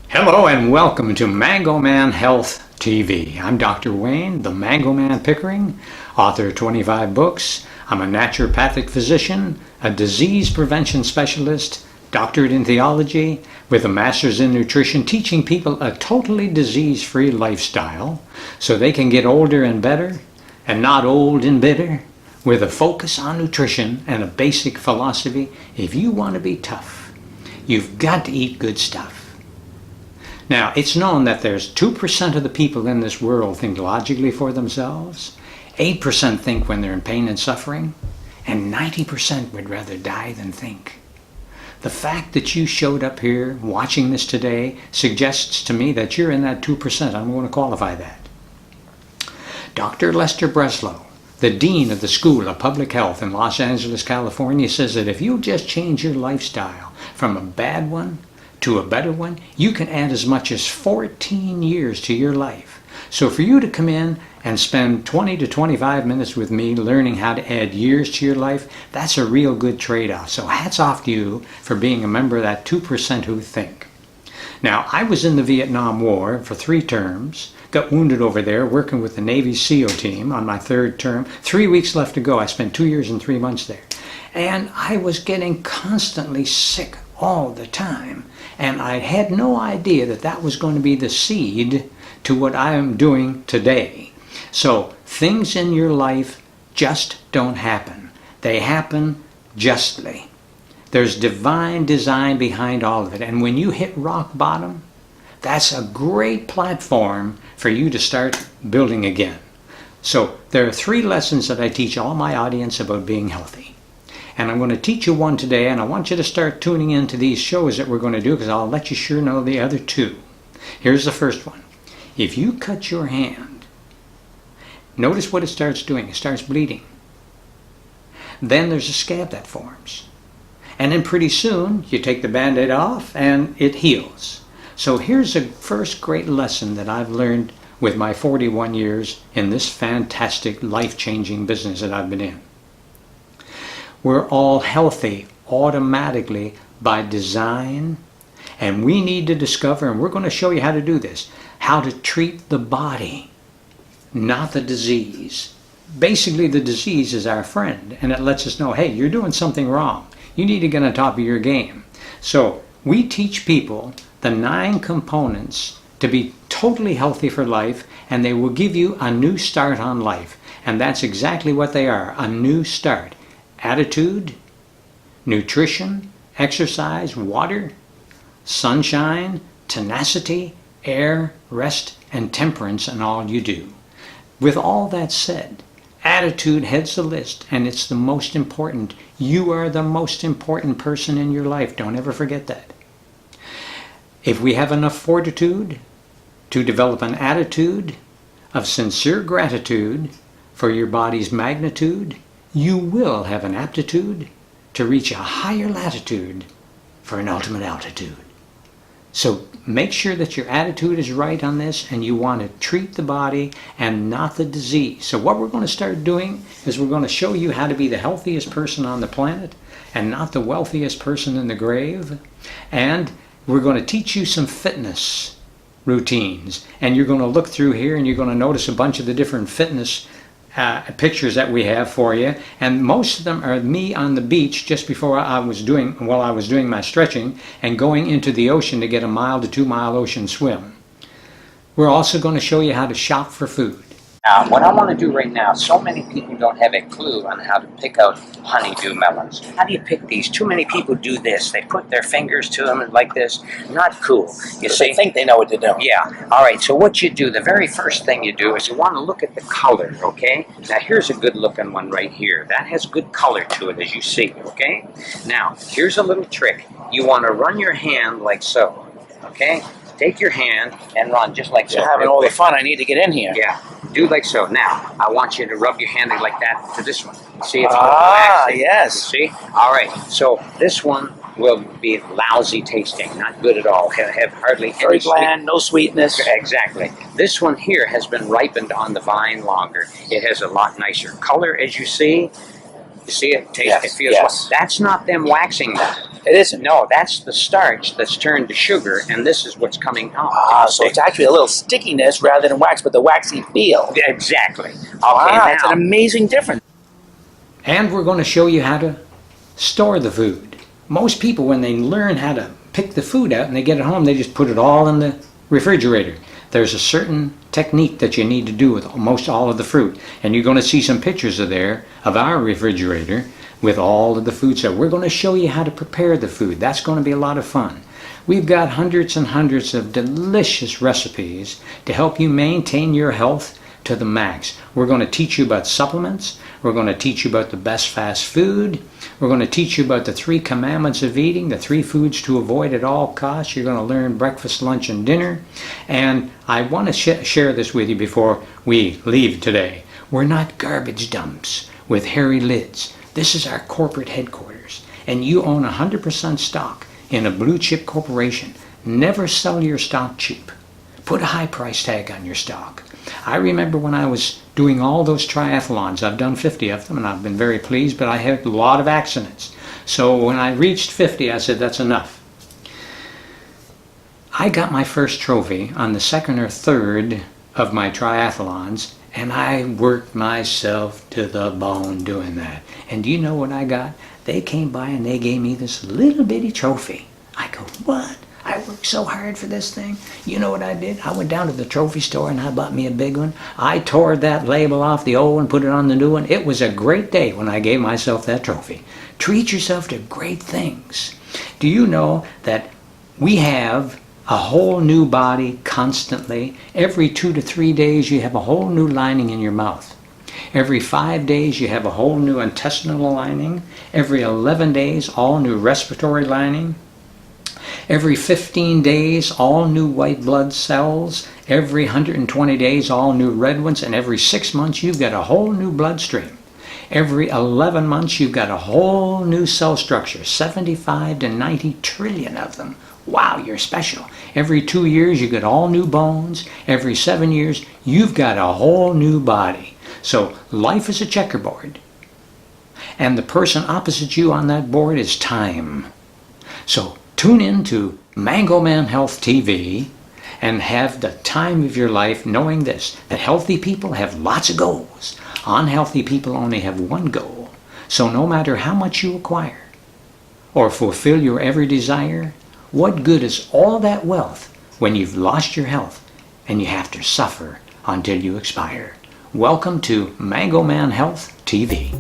Hello and welcome to Mango Man Health TV. I'm Dr. Wayne, the Mango Man Pickering, author of 25 books. I'm a naturopathic physician, a disease prevention specialist, doctorate in theology, with a master's in nutrition, teaching people a totally disease-free lifestyle so they can get older and better and not old and bitter, with a focus on nutrition and a basic philosophy. If you want to be tough, you've got to eat good stuff. Now, it's known that there's 2% of the people in this world think logically for themselves, 8% think when they're in pain and suffering, and 90% would rather die than think. The fact that you showed up here watching this today suggests to me that you're in that 2%. I'm going to qualify that. Dr. Lester Breslow, the Dean of the School of Public Health in Los Angeles, California, says that if you just change your lifestyle from a bad one to a better one, you can add as much as 14 years to your life. So for you to come in and spend 20 to 25 minutes with me learning how to add years to your life, that's a real good trade-off. So hats off to you for being a member of that 2% who think. Now, I was in the Vietnam War for 3 terms, got wounded over there working with the Navy SEAL team on my 3rd term. 3 weeks left to go. I spent 2 years and 3 months there. And I was getting constantly sick all the time. And I had no idea that that was going to be the seed to what I am doing today. So things in your life just don't happen. They happen justly. There's divine design behind all of it. And when you hit rock bottom, that's a great platform for you to start building again. So there are 3 lessons that I teach all my audience about being healthy. And I'm going to teach you one today, and I want you to start tuning into these shows that we're going to do, because I'll let you sure know the other 2. Here's the first one. If you cut your hand, notice what it starts doing. It starts bleeding. Then there's a scab that forms. And then pretty soon, you take the Band-Aid off, and it heals. So here's the first great lesson that I've learned with my 41 years in this fantastic, life-changing business that I've been in. We're all healthy automatically by design, and we need to discover, and we're going to show you how to do this, how to treat the body, not the disease. Basically, the disease is our friend, and it lets us know, hey, you're doing something wrong. You need to get on top of your game. So we teach people the 9 components to be totally healthy for life, and they will give you a new start on life. And that's exactly what they are, a new start. Attitude, nutrition, exercise, water, sunshine, tenacity, air, rest, and temperance in all you do. With all that said, attitude heads the list, and it's the most important. You are the most important person in your life. Don't ever forget that. If we have enough fortitude to develop an attitude of sincere gratitude for your body's magnitude, you will have an aptitude to reach a higher latitude for an ultimate altitude. So make sure that your attitude is right on this, and you want to treat the body and not the disease. So what we're going to start doing is we're going to show you how to be the healthiest person on the planet and not the wealthiest person in the grave. And we're going to teach you some fitness routines. And you're going to look through here and you're going to notice a bunch of the different fitness pictures that we have for you, and most of them are me on the beach just before while I was doing my stretching and going into the ocean to get a 1 to 2 mile ocean swim. We're also going to show you how to shop for food. Now, what I want to do right now, so many people don't have a clue on how to pick out honeydew melons. How do you pick these? Too many people do this. They put their fingers to them like this. Not cool. You see? They think they know what they're doing. Yeah. All right, so what you do, the very first thing you do is you want to look at the color, okay? Now, here's a good-looking one right here. That has good color to it, as you see, okay? Now, here's a little trick. You want to run your hand like so, okay? Take your hand and run just like so. You're having all the fun. I need to get in here. Yeah, do like so. Now, I want you to rub your hand like that to this one. See if yes. See? All right, so this one will be lousy tasting, not good at all. Have hardly Very any bland, no sweetness. Exactly. This one here has been ripened on the vine longer. It has a lot nicer color, as you see. You see it? Taste Yes, it feels yes. That's not them waxing that. It isn't. No, that's the starch that's turned to sugar, and this is what's coming out. So it's actually a little stickiness rather than wax, but the waxy feel. Exactly. Okay, Wow, it's now, an amazing difference. And we're going to show you how to store the food. Most people, when they learn how to pick the food out and they get it home, they just put it all in the refrigerator. There's a certain technique that you need to do with most all of the fruit. And you're going to see some pictures of our refrigerator with all of the food. So we're going to show you how to prepare the food. That's going to be a lot of fun. We've got hundreds and hundreds of delicious recipes to help you maintain your health to the max. We're going to teach you about supplements. We're going to teach you about the best fast food. We're going to teach you about the 3 commandments of eating, the 3 foods to avoid at all costs. You're going to learn breakfast, lunch, and dinner. And I want to share this with you before we leave today. We're not garbage dumps with hairy lids. This is our corporate headquarters. And you own 100% stock in a blue chip corporation. Never sell your stock cheap. Put a high price tag on your stock. I remember when I was doing all those triathlons, I've done 50 of them and I've been very pleased, but I had a lot of accidents. So when I reached 50, I said, that's enough. I got my first trophy on the 2nd or 3rd of my triathlons, and I worked myself to the bone doing that. And do you know what I got? They came by and they gave me this little bitty trophy. I go, what? I worked so hard for this thing. You know what I did? I went down to the trophy store and I bought me a big one. I tore that label off the old one, put it on the new one. It was a great day when I gave myself that trophy. Treat yourself to great things. Do you know that we have a whole new body constantly? Every 2 to 3 days you have a whole new lining in your mouth. Every 5 days you have a whole new intestinal lining. Every 11 days all new respiratory lining. Every 15 days, all new white blood cells. Every 120 days, all new red ones. And every 6 months, you've got a whole new bloodstream. Every 11 months, you've got a whole new cell structure. 75 to 90 trillion of them. Wow, you're special. Every 2 years, you get all new bones. Every 7 years, you've got a whole new body. So life is a checkerboard. And the person opposite you on that board is time. So tune in to Mango Man Health TV and have the time of your life knowing this, that healthy people have lots of goals. Unhealthy people only have one goal. So no matter how much you acquire or fulfill your every desire, what good is all that wealth when you've lost your health and you have to suffer until you expire? Welcome to Mango Man Health TV.